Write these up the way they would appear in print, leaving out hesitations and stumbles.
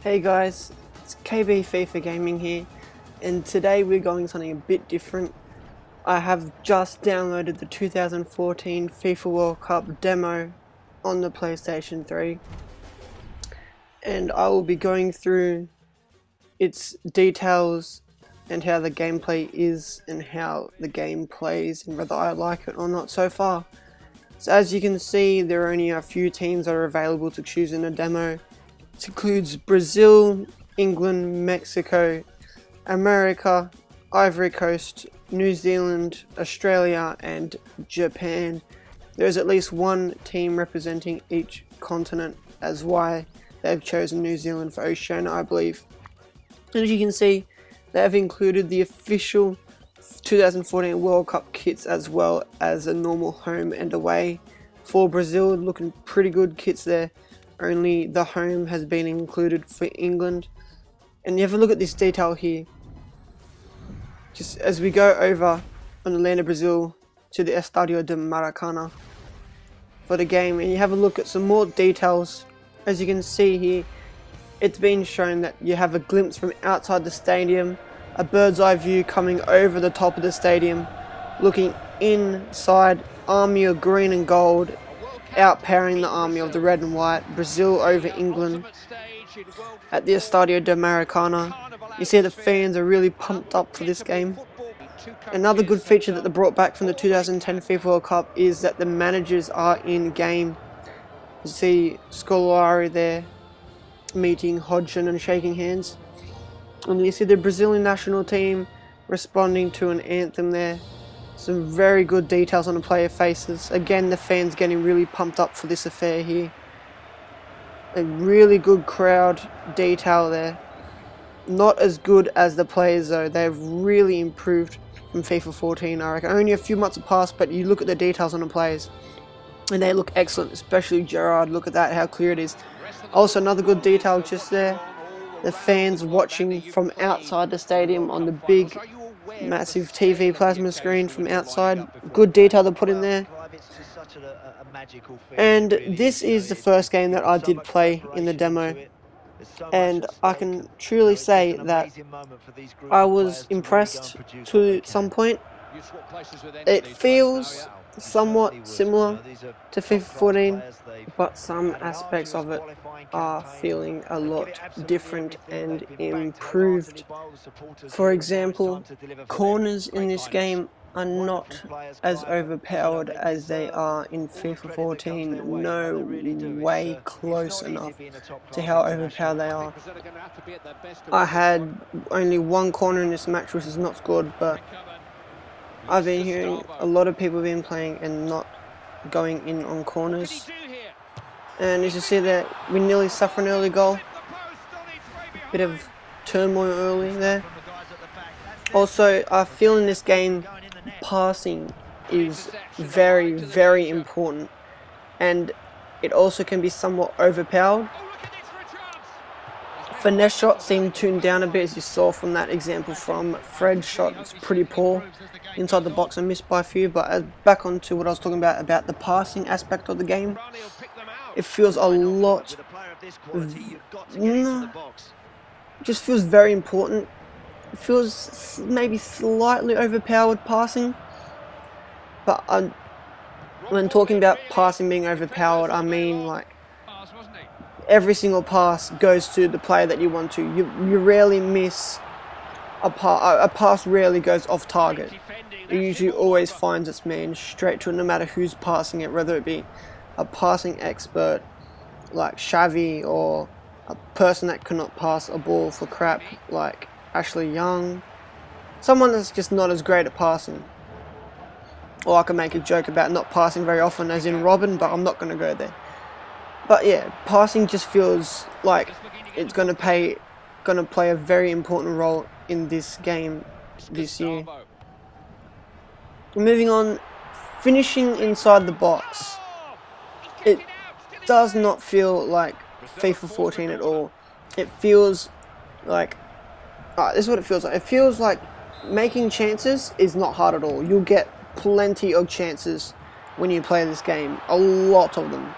Hey guys, it's KB FIFA Gaming here, and today we're going something a bit different. I have just downloaded the 2014 FIFA World Cup demo on the PlayStation 3, and I will be going through its details and how the gameplay is and how the game plays and whether I like it or not so far. So as you can see, there are only a few teams that are available to choose in the demo. It includes Brazil, England, Mexico, America, Ivory Coast, New Zealand, Australia and Japan. There is at least one team representing each continent, as why they've chosen New Zealand for Oceania, I believe. And as you can see, they have included the official 2014 World Cup kits as well as a normal home and away. For Brazil, looking pretty good kits there. Only the home has been included for England. And you have a look at this detail here. Just as we go over on the land of Brazil to the Estadio de Maracana for the game, and you have a look at some more details. As you can see here, it's been shown that you have a glimpse from outside the stadium, a bird's eye view coming over the top of the stadium, looking inside, army of green and gold, outpowering the army of the red and white, Brazil over England at the Estadio de Maracana. You see the fans are really pumped up for this game. Another good feature that they brought back from the 2010 FIFA World Cup is that the managers are in game. You see Scolari there meeting Hodgson and shaking hands. And you see the Brazilian national team responding to an anthem there. Some very good details on the player faces. Again, the fans getting really pumped up for this affair here. A really good crowd detail there. Not as good as the players though. They've really improved from FIFA 14, I reckon. Only a few months have passed, but you look at the details on the players and they look excellent, especially Gerrard. Look at that, how clear it is. Also, another good detail just there. The fans watching from outside the stadium on the big massive TV plasma screen from outside. Good detail to put in there. And this is the first game that I did play in the demo, and I can truly say that I was impressed to some point. It feels somewhat similar to FIFA 14, but some aspects of it are feeling a lot different and improved. For example, corners in this game are not as overpowered as they are in FIFA 14. No way close enough to how overpowered they are. I had only one corner in this match, which is not scored, but I've been hearing a lot of people been playing and not going in on corners. And as you see that, we nearly suffer an early goal. Bit of turmoil early there. Also, I feel in this game, passing is very, very important. And it also can be somewhat overpowered. Finesse shots seem tuned down a bit, as you saw from that example from Fred's shot. It's pretty poor inside the box and missed by a few. But back onto what I was talking about the passing aspect of the game. It feels a lot, just feels very important. It feels maybe slightly overpowered passing. But when talking about passing being overpowered, I mean like every single pass goes to the player that you want to. You rarely miss a pass rarely goes off target. It usually always finds its man straight to it, no matter who's passing it, whether it be a passing expert like Xavi or a person that cannot pass a ball for crap like Ashley Young. Someone that's just not as great at passing. Or I can make a joke about not passing very often, as in Robin, but I'm not going to go there. But yeah, passing just feels like it's going to play a very important role in this game this year. Moving on, finishing inside the box. It does not feel like FIFA 14 at all. It feels like, this is what it feels like. It feels like making chances is not hard at all. You'll get plenty of chances when you play this game. A lot of them.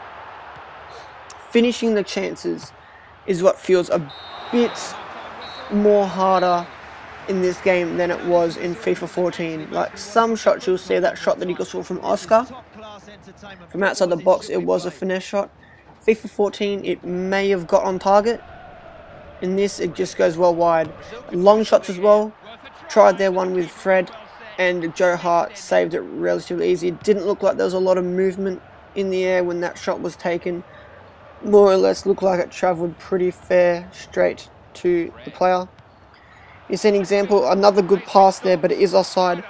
Finishing the chances is what feels a bit more harder in this game than it was in FIFA 14. Like some shots, you'll see that shot that he got from Oscar from outside the box, it was a finesse shot. FIFA 14, it may have got on target. In this, it just goes well wide. Long shots as well. Tried their one with Fred, and Joe Hart saved it relatively easy. It didn't look like there was a lot of movement in the air when that shot was taken. More or less looked like it travelled pretty fair straight to the player. You see an example, another good pass there, but it is offside.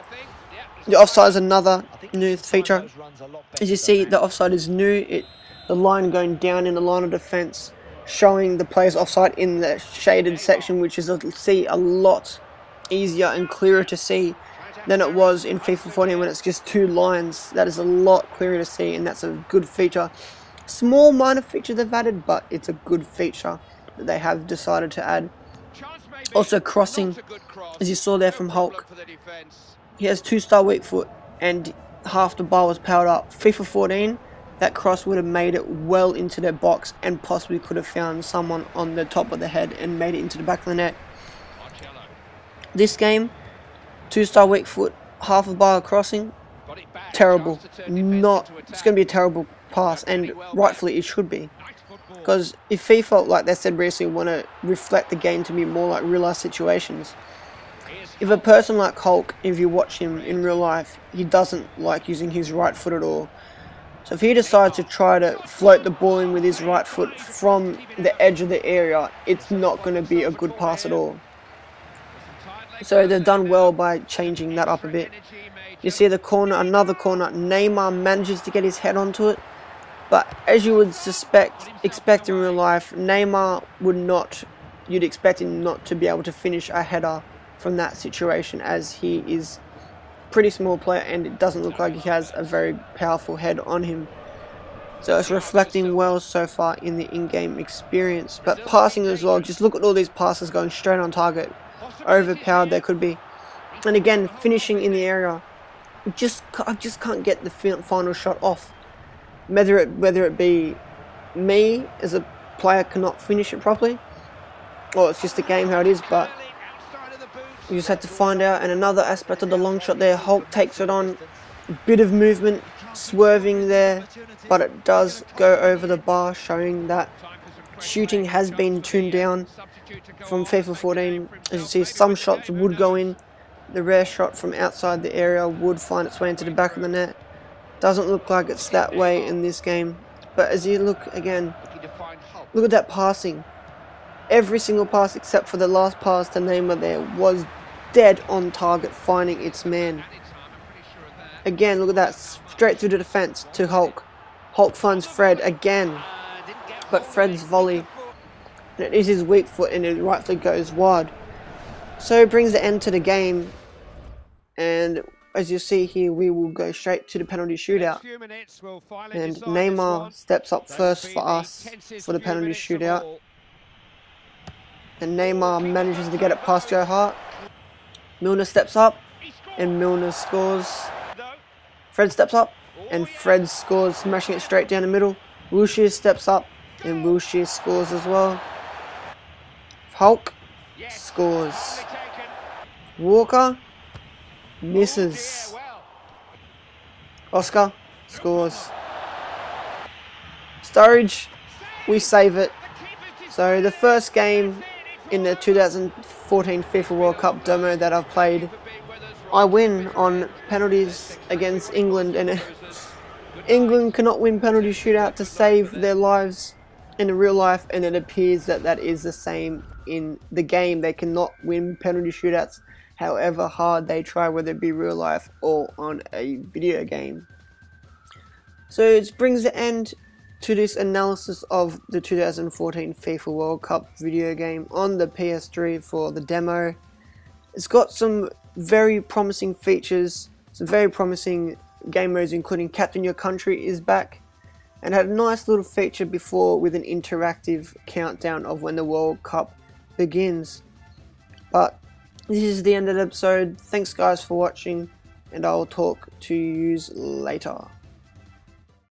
The offside is another new feature. As you see, the offside is new. The line going down in the line of defence, showing the player's offside in the shaded section, which is a lot easier and clearer to see than it was in FIFA 14 when it's just two lines. That is a lot clearer to see, and that's a good feature. Small minor feature they've added, but it's a good feature that they have decided to add. Also crossing, as you saw there from Hulk. He has 2-star weak foot and half the bar was powered up. FIFA 14, that cross would have made it well into their box and possibly could have found someone on the top of the head and made it into the back of the net. This game, 2-star weak foot, half a bar crossing, terrible. It's going to be a terrible pass, and rightfully it should be. Because if FIFA, like they said recently, want to reflect the game to be more like real life situations, if a person like Hulk, if you watch him in real life, he doesn't like using his right foot at all. So if he decides to try to float the ball in with his right foot from the edge of the area, it's not going to be a good pass at all. So they've done well by changing that up a bit. You see the corner, another corner, Neymar manages to get his head onto it. But as you would expect in real life, Neymar you'd expect him not to be able to finish a header from that situation, as he is a pretty small player and it doesn't look like he has a very powerful head on him. So it's reflecting well so far in the in-game experience. But passing as well, just look at all these passes going straight on target. Overpowered they could be. And again, finishing in the area. I just can't get the final shot off. Whether it be me as a player cannot finish it properly, or it's just the game how it is, but you just had to find out. And another aspect of the long shot there, Hulk takes it on, a bit of movement, swerving there, but it does go over the bar, showing that shooting has been tuned down from FIFA 14. As you see, some shots would go in, the rare shot from outside the area would find its way into the back of the net. Doesn't look like it's that way in this game. But as you look again, look at that passing. Every single pass except for the last pass to Neymar there was dead on target, finding its man. Again, look at that, straight through the defense to Hulk. Hulk finds Fred again, but Fred's volley, and it is his weak foot and it rightfully goes wide. So it brings the end to the game, and as you see here, we will go straight to the penalty shootout. And Neymar steps up first for us for the penalty shootout. And Neymar manages to get it past Joe Hart. Milner steps up, and Milner scores. Fred steps up, and Fred scores, smashing it straight down the middle. Wilshere steps up, and Wilshere scores as well. Hulk scores. Walker misses. Oscar scores. Sturridge, we save it. So the first game in the 2014 FIFA World Cup demo that I've played, I win on penalties against England, and England cannot win penalty shootout to save their lives in the real life, and it appears that that is the same in the game. They cannot win penalty shootouts however hard they try, whether it be real life or on a video game. So it brings the end to this analysis of the 2014 FIFA World Cup video game on the PS3 for the demo. It's got some very promising features, some very promising game modes, including Captain Your Country is back, and had a nice little feature before with an interactive countdown of when the World Cup begins. But this is the end of the episode. Thanks guys for watching, and I'll talk to you later.